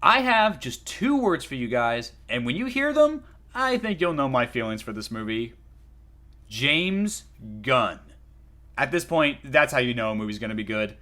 I have just 2 words for you guys, and when you hear them, I think you'll know my feelings for this movie. James Gunn. At this point, that's how you know a movie's gonna be good.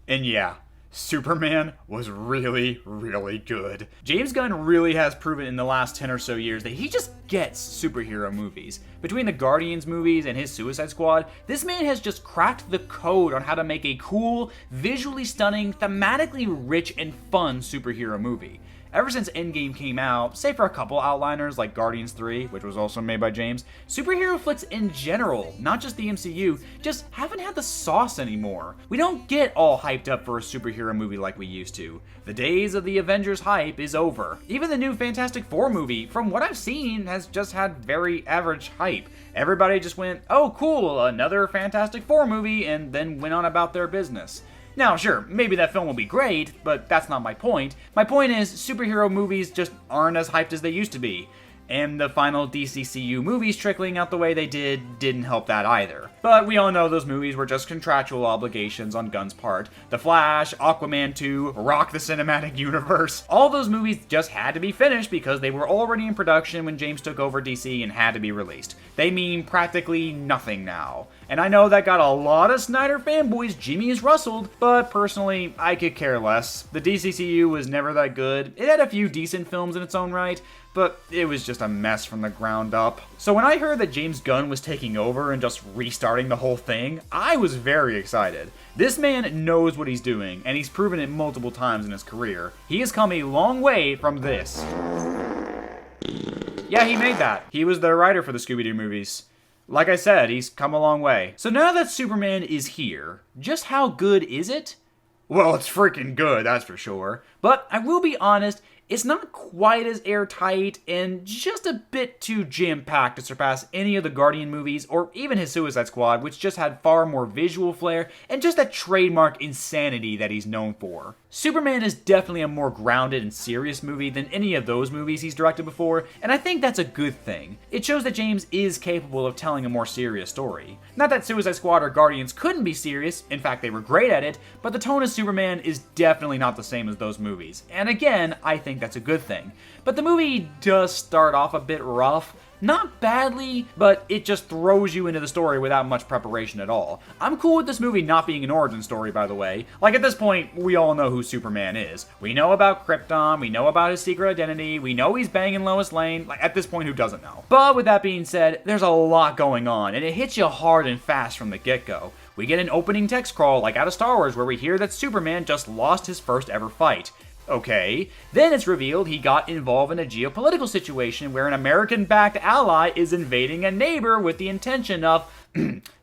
And yeah, Superman was really, really good. James Gunn really has proven in the last 10 or so years that he just gets superhero movies. Between the Guardians movies and his Suicide Squad, this man has just cracked the code on how to make a cool, visually stunning, thematically rich, and fun superhero movie. Ever since Endgame came out, save for a couple outliners like Guardians 3, which was also made by James, superhero flicks in general, not just the MCU, just haven't had the sauce anymore. We don't get all hyped up for a superhero movie like we used to. The days of the Avengers hype is over. Even the new Fantastic Four movie, from what I've seen, has just had very average hype. Everybody just went, oh cool, another Fantastic Four movie, and then went on about their business. Now, sure, maybe that film will be great, but that's not my point. My point is, superhero movies just aren't as hyped as they used to be. And the final DCCU movies trickling out the way they didn't help that either. But we all know those movies were just contractual obligations on Gunn's part. The Flash, Aquaman 2, Rock the Cinematic Universe. All those movies just had to be finished because they were already in production when James took over DC and had to be released. They mean practically nothing now. And I know that got a lot of Snyder fanboys Jimmy's rustled, but personally, I could care less. The DCCU was never that good. It had a few decent films in its own right, but it was just a mess from the ground up. So when I heard that James Gunn was taking over and just restarting the whole thing, I was very excited. This man knows what he's doing, and he's proven it multiple times in his career. He has come a long way from this. Yeah, he made that. He was the writer for the Scooby-Doo movies. Like I said, he's come a long way. So now that Superman is here, just how good is it? Well, it's freaking good, that's for sure. But I will be honest, it's not quite as airtight and just a bit too jam-packed to surpass any of the Guardian movies or even his Suicide Squad, which just had far more visual flair and just that trademark insanity that he's known for. Superman is definitely a more grounded and serious movie than any of those movies he's directed before, and I think that's a good thing. It shows that James is capable of telling a more serious story. Not that Suicide Squad or Guardians couldn't be serious, in fact they were great at it, but the tone of Superman is definitely not the same as those movies. And again, I think that's a good thing. But the movie does start off a bit rough. Not badly, but it just throws you into the story without much preparation at all. I'm cool with this movie not being an origin story, by the way. Like, at this point, we all know who Superman is. We know about Krypton, we know about his secret identity, we know he's banging Lois Lane. Like, at this point, who doesn't know? But with that being said, there's a lot going on, and it hits you hard and fast from the get-go. We get an opening text crawl, like out of Star Wars, where we hear that Superman just lost his first ever fight. Okay, then it's revealed he got involved in a geopolitical situation where an American-backed ally is invading a neighbor with the intention of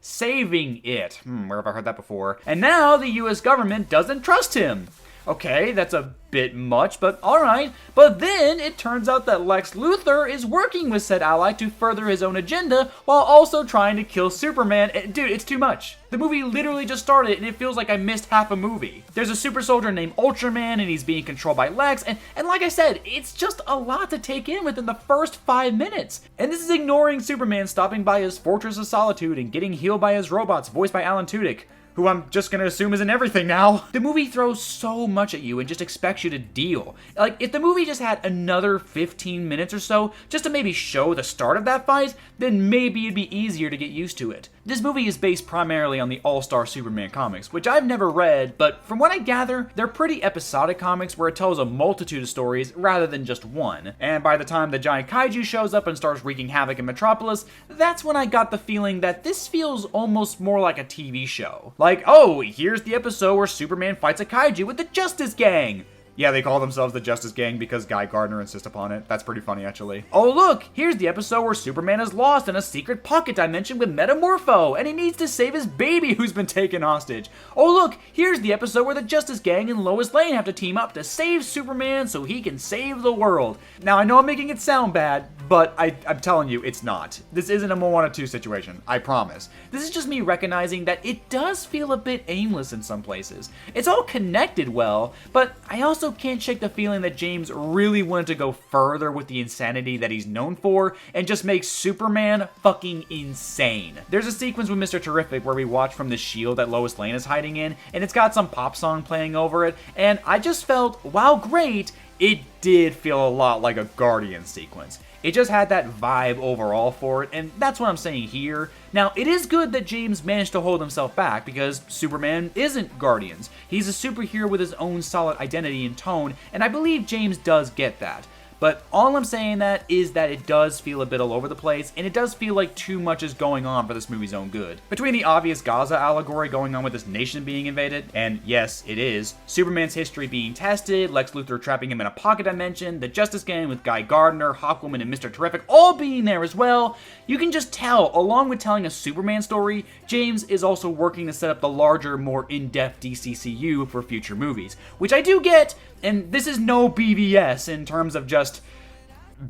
saving it. Where have I heard that before? And now the US government doesn't trust him. Okay, that's a bit much, but alright. But then it turns out that Lex Luthor is working with said ally to further his own agenda while also trying to kill Superman. Dude, it's too much. The movie literally just started and it feels like I missed half a movie. There's a super soldier named Ultraman and he's being controlled by Lex, and like I said, it's just a lot to take in within the first 5 minutes. And this is ignoring Superman stopping by his Fortress of Solitude and getting healed by his robots voiced by Alan Tudyk, who I'm just gonna assume is in everything now. The movie throws so much at you and just expects you to deal. Like, if the movie just had another 15 minutes or so, just to maybe show the start of that fight, then maybe it'd be easier to get used to it. This movie is based primarily on the All-Star Superman comics, which I've never read, but from what I gather, they're pretty episodic comics where it tells a multitude of stories rather than just one. And by the time the giant kaiju shows up and starts wreaking havoc in Metropolis, that's when I got the feeling that this feels almost more like a TV show. Like, oh, here's the episode where Superman fights a kaiju with the Justice Gang. Yeah, they call themselves the Justice Gang because Guy Gardner insists upon it. That's pretty funny, actually. Oh, look, here's the episode where Superman is lost in a secret pocket dimension with Metamorpho, and he needs to save his baby who's been taken hostage. Oh, look, here's the episode where the Justice Gang and Lois Lane have to team up to save Superman so he can save the world. Now, I know I'm making it sound bad, but I'm telling you, it's not. This isn't a Moana 2 situation, I promise. This is just me recognizing that it does feel a bit aimless in some places. It's all connected well, but I also can't shake the feeling that James really wanted to go further with the insanity that he's known for and just make Superman fucking insane. There's a sequence with Mr. Terrific where we watch from the shield that Lois Lane is hiding in, and it's got some pop song playing over it, and I just felt, while great, it did feel a lot like a Guardian sequence. It just had that vibe overall for it, and that's what I'm saying here. Now, it is good that James managed to hold himself back, because Superman isn't Guardians. He's a superhero with his own solid identity and tone, and I believe James does get that. But all I'm saying that is that it does feel a bit all over the place, and it does feel like too much is going on for this movie's own good. Between the obvious Gaza allegory going on with this nation being invaded, and yes, it is, Superman's history being tested, Lex Luthor trapping him in a pocket dimension, the Justice Gang with Guy Gardner, Hawkwoman, and Mr. Terrific all being there as well, you can just tell, along with telling a Superman story, James is also working to set up the larger, more in-depth DCCU for future movies, which I do get. And this is no BVS in terms of just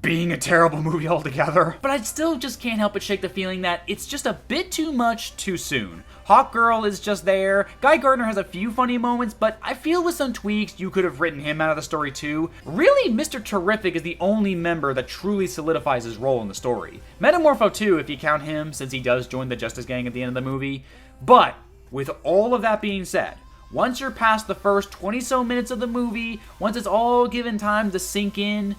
being a terrible movie altogether. But I still just can't help but shake the feeling that it's just a bit too much too soon. Hawkgirl is just there. Guy Gardner has a few funny moments, but I feel with some tweaks you could have written him out of the story too. Really, Mr. Terrific is the only member that truly solidifies his role in the story. Metamorpho too, if you count him, since he does join the Justice Gang at the end of the movie. But with all of that being said, once you're past the first 20-so minutes of the movie, once it's all given time to sink in,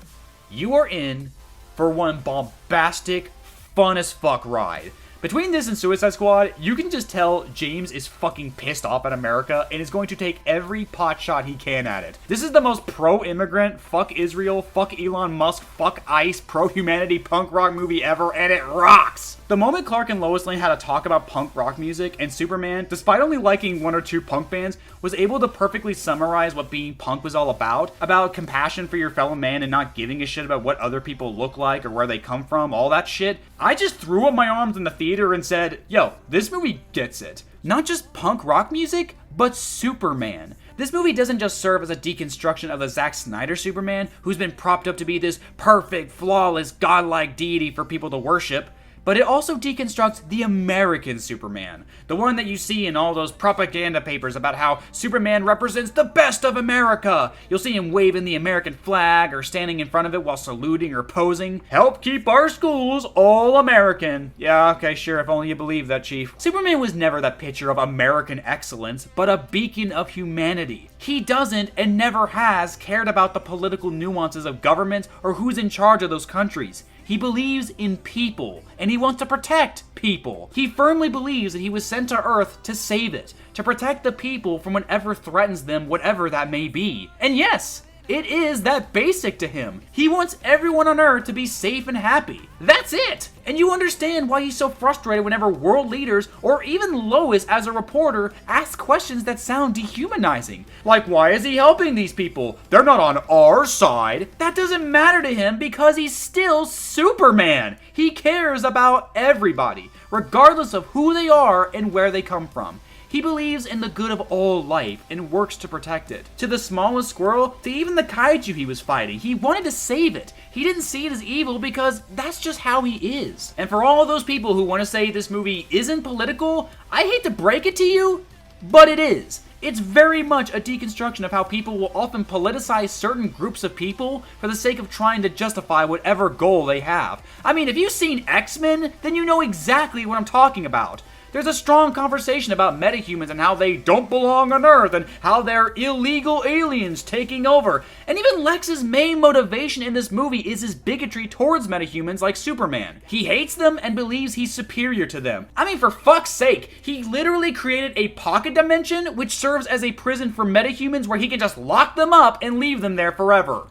you are in for one bombastic, fun as fuck ride. Between this and Suicide Squad, you can just tell James is fucking pissed off at America and is going to take every pot shot he can at it. This is the most pro-immigrant, fuck Israel, fuck Elon Musk, fuck ICE, pro-humanity punk rock movie ever, and it rocks! The moment Clark and Lois Lane had a talk about punk rock music, and Superman, despite only liking one or two punk bands, was able to perfectly summarize what being punk was all about compassion for your fellow man and not giving a shit about what other people look like or where they come from, all that shit. I just threw up my arms in the theater and said, yo, this movie gets it. Not just punk rock music, but Superman. This movie doesn't just serve as a deconstruction of the Zack Snyder Superman, who's been propped up to be this perfect, flawless, godlike deity for people to worship, but it also deconstructs the American Superman, the one that you see in all those propaganda papers about how Superman represents the best of America. You'll see him waving the American flag or standing in front of it while saluting or posing. Help keep our schools all American. Yeah, okay, sure, if only you believe that, Chief. Superman was never that picture of American excellence, but a beacon of humanity. He doesn't and never has cared about the political nuances of government or who's in charge of those countries. He believes in people, and he wants to protect people. He firmly believes that he was sent to Earth to save it, to protect the people from whatever threatens them, whatever that may be. And yes, it is that basic to him. He wants everyone on Earth to be safe and happy. That's it! And you understand why he's so frustrated whenever world leaders, or even Lois as a reporter, ask questions that sound dehumanizing. Like, why is he helping these people? They're not on our side. That doesn't matter to him because he's still Superman. He cares about everybody, regardless of who they are and where they come from. He believes in the good of all life and works to protect it. To the smallest squirrel, to even the kaiju he was fighting, he wanted to save it. He didn't see it as evil because that's just how he is. And for all those people who want to say this movie isn't political, I hate to break it to you, but it is. It's very much a deconstruction of how people will often politicize certain groups of people for the sake of trying to justify whatever goal they have. I mean, if you've seen X-Men, then you know exactly what I'm talking about. There's a strong conversation about metahumans and how they don't belong on Earth and how they're illegal aliens taking over. And even Lex's main motivation in this movie is his bigotry towards metahumans like Superman. He hates them and believes he's superior to them. I mean, for fuck's sake, he literally created a pocket dimension which serves as a prison for metahumans where he can just lock them up and leave them there forever.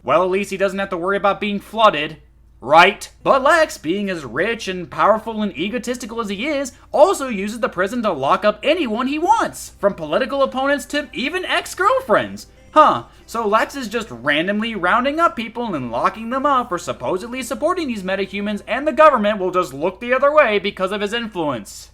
Well, at least he doesn't have to worry about being flooded. Right. But Lex, being as rich and powerful and egotistical as he is, also uses the prison to lock up anyone he wants, from political opponents to even ex-girlfriends. Huh, so Lex is just randomly rounding up people and locking them up for supposedly supporting these metahumans, and the government will just look the other way because of his influence.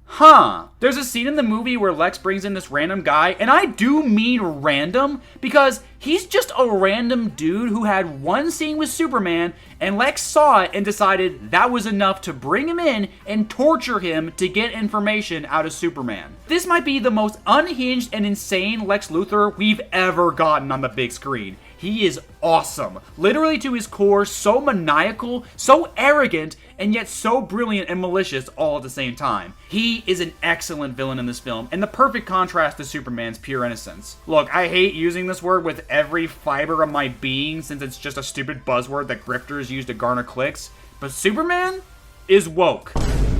Huh. There's a scene in the movie where Lex brings in this random guy, and I do mean random, because He's just a random dude who had one scene with Superman, and Lex saw it and decided that was enough to bring him in and torture him to get information out of Superman. This might be the most unhinged and insane Lex Luthor we've ever gotten on the big screen. He is awesome, literally to his core, so maniacal, so arrogant, and yet so brilliant and malicious all at the same time. He is an excellent villain in this film, and the perfect contrast to Superman's pure innocence. Look, I hate using this word with every fiber of my being since it's just a stupid buzzword that grifters use to garner clicks, but Superman is woke.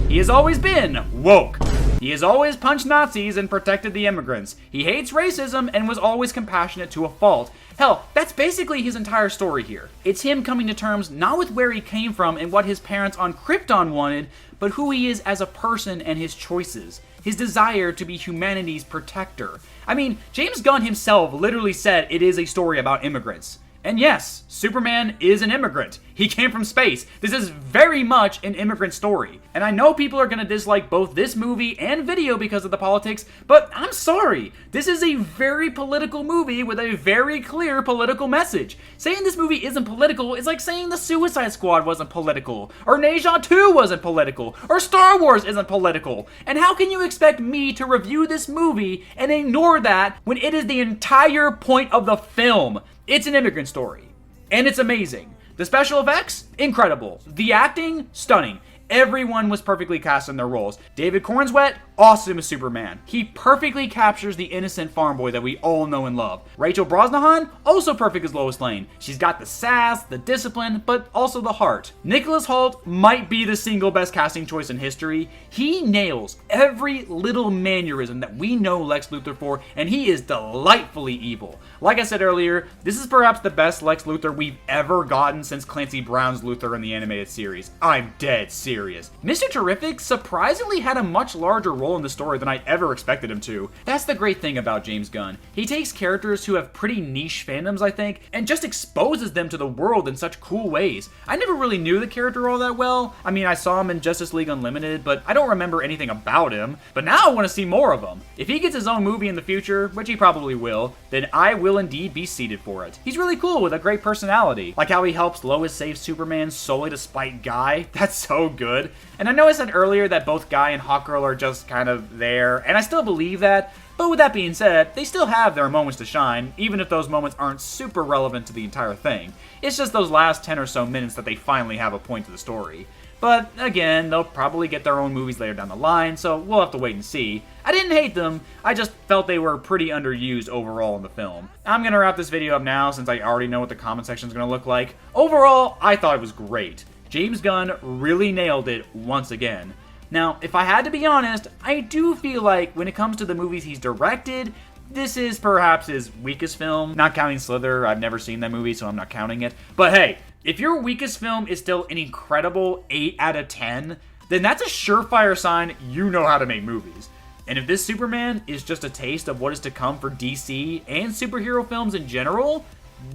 He has always been woke. He has always punched Nazis and protected the immigrants. He hates racism and was always compassionate to a fault. Hell, that's basically his entire story here. It's him coming to terms not with where he came from and what his parents on Krypton wanted, but who he is as a person and his choices. His desire to be humanity's protector. I mean, James Gunn himself literally said it is a story about immigrants. And yes, Superman is an immigrant. He came from space. This is very much an immigrant story. And I know people are going to dislike both this movie and video because of the politics, but I'm sorry. This is a very political movie with a very clear political message. Saying this movie isn't political is like saying The Suicide Squad wasn't political, or Neja 2 wasn't political, or Star Wars isn't political. And how can you expect me to review this movie and ignore that when it is the entire point of the film? It's an immigrant story, and it's amazing. The special effects, incredible. The acting, stunning. Everyone was perfectly cast in their roles. David Cornswet, awesome as Superman. He perfectly captures the innocent farm boy that we all know and love. Rachel Brosnahan, also perfect as Lois Lane. She's got the sass, the discipline, but also the heart. Nicholas Hoult might be the single best casting choice in history. He nails every little mannerism that we know Lex Luthor for, and he is delightfully evil. Like I said earlier, this is perhaps the best Lex Luthor we've ever gotten since Clancy Brown's Luthor in the animated series. I'm dead serious. Mr. Terrific surprisingly had a much larger role in the story than I ever expected him to. That's the great thing about James Gunn. He takes characters who have pretty niche fandoms, I think, and just exposes them to the world in such cool ways. I never really knew the character all that well. I mean, I saw him in Justice League Unlimited, but I don't remember anything about him. But now I want to see more of him. If he gets his own movie in the future, which he probably will, then I will indeed be seated for it. He's really cool with a great personality. Like how he helps Lois save Superman solely to spite Guy. That's so good. And I know I said earlier that both Guy and Hawkgirl are just kind of there, and I still believe that, but with that being said, they still have their moments to shine, even if those moments aren't super relevant to the entire thing. It's just those last 10 or so minutes that they finally have a point to the story. But again, they'll probably get their own movies later down the line, so we'll have to wait and see. I didn't hate them, I just felt they were pretty underused overall in the film. I'm gonna wrap this video up now since I already know what the comment section is gonna look like. Overall, I thought it was great. James Gunn really nailed it once again. Now, if I had to be honest, I do feel like when it comes to the movies he's directed, this is perhaps his weakest film. Not counting Slither, I've never seen that movie, so I'm not counting it. But hey, if your weakest film is still an incredible 8 out of 10, then that's a surefire sign you know how to make movies. And if this Superman is just a taste of what is to come for DC and superhero films in general,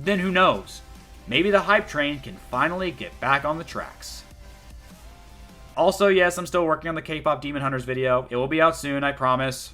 then who knows? Maybe the hype train can finally get back on the tracks. Also, yes, I'm still working on the K-pop Demon Hunters video. It will be out soon, I promise.